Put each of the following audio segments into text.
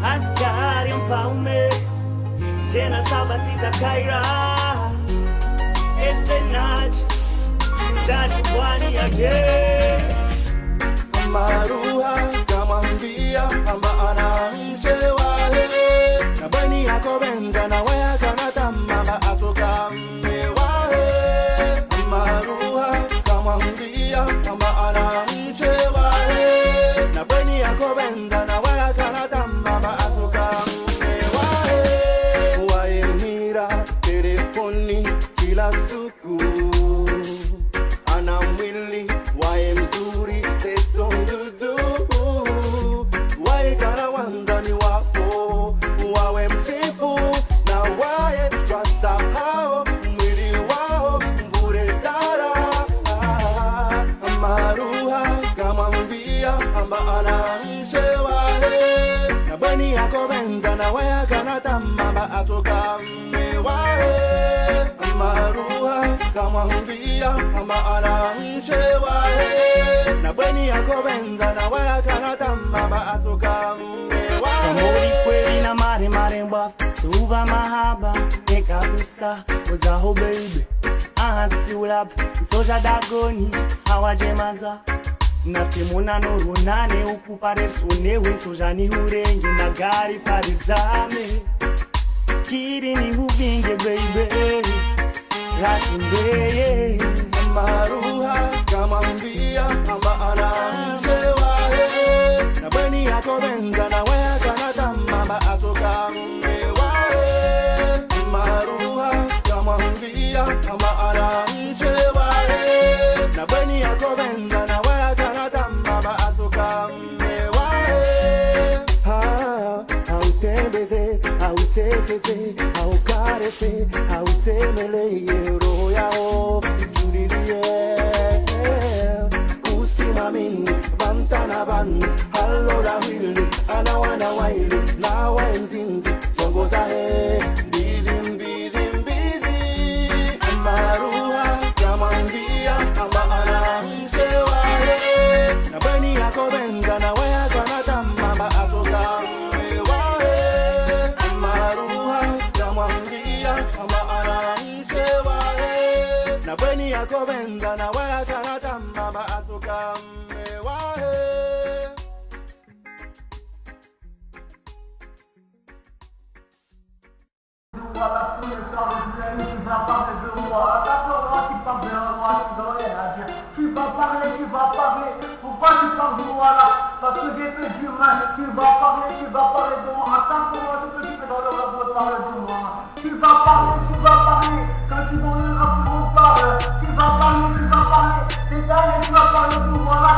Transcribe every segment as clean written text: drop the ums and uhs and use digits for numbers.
Askari mfalme, jena saba sita kaira. Espionage, ndani pwani again. Maruha kamwambia amba anamshewa na bweni yako benza na wea kanata mama atoka mmewa Maruha kamwambia amba anamshewa na bweni yako benza na wea kanata mama atoka mmewa wae mhira telefoni kila siku ana mwili wae mzuri setondudu wae karawanzani wapo wawe msifu na wae twasahao mwili wao mbure dara Maruha kamwambia amba anamshewa na bweni yako benza na wae kanata mama atoka mmewae Maruha kamwambia amba anamshewa na bweni yako benza na waya kanata mama atoka mmewa Amori kweli na mare mare mbaf Suva mahaba Neka usa Ozaho baby Ahatsi ulab Soja dagoni Hawajemaza Natemona norunane Ukupare sonewe Soja ni hurenge Na gari parizame Kiri ni huvinge baby Ratumbe Maruha kamwambia amba anamshewa na bweni yako benza na waya kanata mama atoka mmewa Maruha kamwambia amba anamshewa na bweni yako benza na waya kanata mama atoka mmewa Hautembeze, hautesete, haukarese, hautemeleye roho yao Julilie kusimamini vantana van halora hili anawana waili na waenzinzi songoza he busy Maruha kamwambia amba anamshewa na bweni yako benza na waya kanata mama atoka mmewa Maruha kamwambia amba anamshewa na bweni yako benza na waya kanata mama atoka mmewa Voilà, tous les soirs, tu vas parler de moi. Attends, tu parles de moi, tu dois rien à dire. Tu vas parler. Pourquoi tu parles de moi là? Parce que j'ai fait du mal. Tu vas parler de moi. Attends, pour moi, tout petit peu dans le rap, on parle de moi. Tu vas parler. Quand je suis dans le rap, on parle. Tu vas parler. Cette année, tu vas parler de moi là.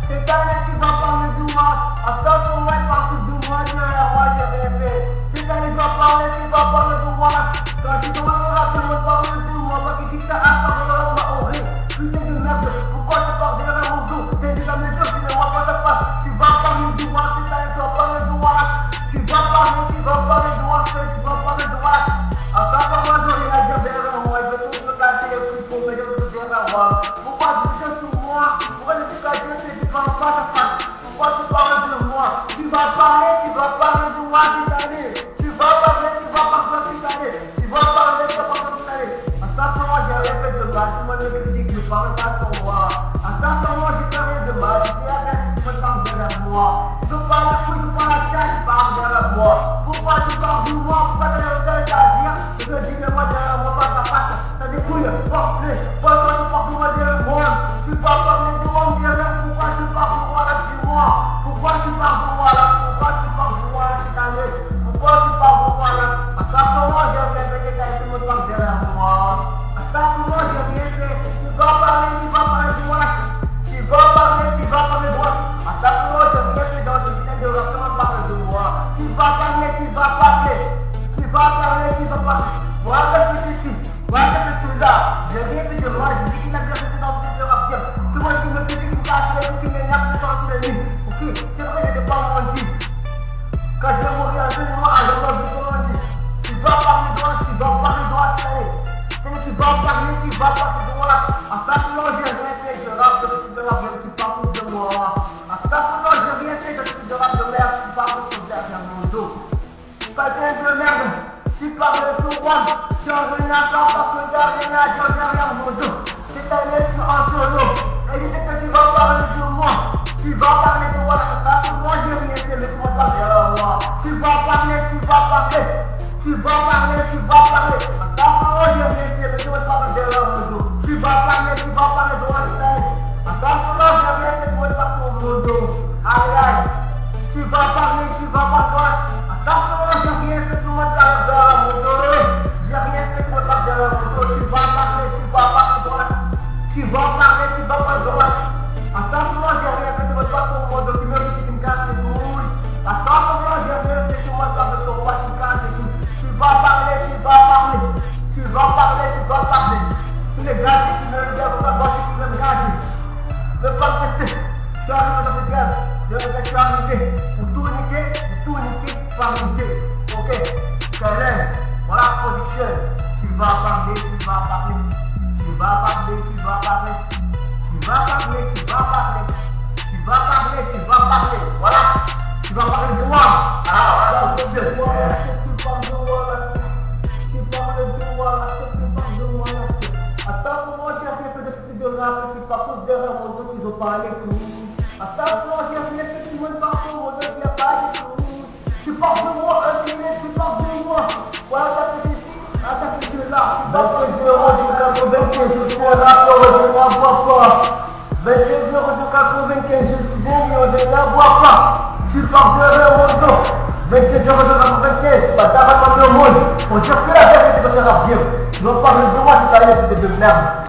Cette année, tu vas parler de moi. Attends, pour moi, parle de moi, derrière moi, j'ai rien fait. Cette année, tu vas parler de moi là. Quand je suis dans le rap, on parle de moi. Moi qui sais que ça a parlé de moi, on rit. Putain de merde, pourquoi tu parles derrière mon dos? T'es déjà me dire, tu ne vois pas ça passe. Tu vas parler de moi, cette année, tu vas parler de moi là. Tu vas parler de moi, tu vas parler de moi. Attends, moi, je rien à dire derrière moi. Je vais tout me casser les couilles pour me dire que derrière moi. Pourquoi tu sais sur moi? Pourquoi tu dis qu'à Dieu, tu parles pas de face? Pourquoi tu parles de moi? Tu vas parler de moi cette année. Tu vas parler cette année. Tu vas parler cette année. Attends, moi, j'ai rien fait de mal. Tu m'as dit que tu parles pas sur moi. Attends, moi, j'ai fait rien de mal. Tu dis rien, tu me parles derrière moi. Tu parles la couille, tu parles la chatte, tu parles derrière moi. Pourquoi tu parles de moi? Pourquoi tu as rien à dire? Je te dis, mais moi, derrière moi, face à face. T'as des couilles, porte-les. Pourquoi tu parles de moi derrière moi? Tu parles pas de moi derrière. Pourquoi tu parles de moi là, dis-moi? Pourquoi tu parles de moi là? Pourquoi tu parles de moi là cette année? Pourquoi tu parles de moi là? Attends, moi, j'ai rien fait, t'as été me parler derrière moi. Attends, moi, j'ai rien fait. Tu vas parler de moi là. Tu vas parler de moi. Attends, moi, j'ai rien fait dans ce putain de rap, comment parler de moi? Tu vas parler. Moi, je suis là. J'ai rien fait de moi, j'ai dit qu'il n'a rien fait dans ce rap. Tout le monde qui me critique, qui me casse les couilles, qui m'énerve sur les lignes. Ok, c'est vrai, j'ai des pas menti. Quand je vais mourir, donnez-moi un jour, je vais menti. Tu vas parler de moi cette année. Tu vas parler de moi là. Attends, non, j'ai rien fait, je rappe de la merde, tu parles de moi. Attends, non, j'ai rien fait, je suis de rap de merde, tu parles de derrière moi. Patin de merde, tu parles de Souban, j'en rien à faire parce que y'a rien à dire derrière mon dos. C'est ta laisse en solo, et je sais que tu vas parler de moi. Tu vas parler de moi, ça pour moi j'ai rien fait, mais tu vas parler de moi. Tu vas parler, tu vas parler. Tu vas parler, tu vas parler. Ça pour moi j'ai rien fait, mais tu vas parler derrière mon dos. Tu vas parler de moi, ça pour moi j'ai rien fait, tu vas parler sur mon dos. Aïe aïe, tu vas parler, tu vas parler. Attention, j'ai rien fait, tout le monde derrière mon dos. J'ai rien fait, tout le monde derrière mon dos. Tu vas parler droite. Tu vas parler droite. Attention, j'ai rien fait, tout le monde passe sur mon dos. Tu me dis que tu me casses les couilles. Attention, j'ai rien fait, tout le monde passe sur moi, tu me casses les couilles. Tu vas parler. Tous les gars qui me regardent dans ta gauche, qui me regardent. Ne pas me tester. Je suis arrivé dans cette guerre. Je suis arrivé pour tout niquer, pas niquer. Ok, Karen, voilà la production. Tu vas parler. Voilà, tu vas parler de moi. Ah, voilà la production. Tu parles de moi. Attends, moi j'ai rien fait de ce de rap qui partent derrière mon dos, qu'ils ont parlé tout. Attends, moi j'ai rien fait, tout le monde parle sur mon dos, qui a parlé tout. Tu parles de moi, tu parles de moi. Voilà, t'as fait ceci, t'as fait cela. 26 euros de 95, je suis un rapport, je ne la vois pas. 26 euros de 95, je suis un lion, je ne la vois pas. Tu parles derrière mon dos. 27 euros de 95, pas t'arrêtes le monde. Pour dire que la vérité de ce rap bien. Tu vas parler de moi si t'as une tête de merde.